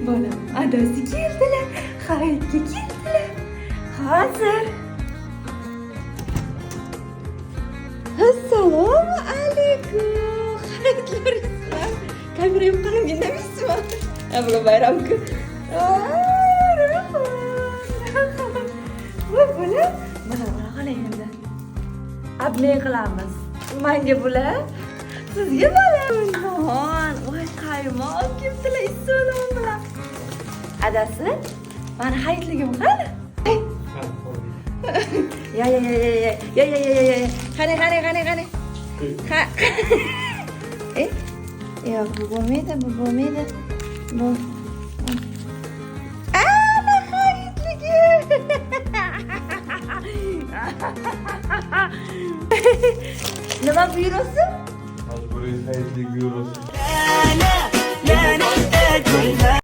bolam adasi keldilar, hayitga keldilar. Hozir. Assalomu alaykum. Hayitlaringizlar. Kamerayı yoqqanim indamaysizmi? Bugun bayramku. Voy bolam, mana qarang endi. Abney qilamiz. Menga bular, sizga bolam. Voy qaymoq keldilar, assalomu bilan. Adasi, mani hayitligim qani? Ya. Qani. Yo'q, bu bo'lmaydi. Bu. Ana hayitligim. Nima buyurasiz? Majburiy hayitlik byurosi.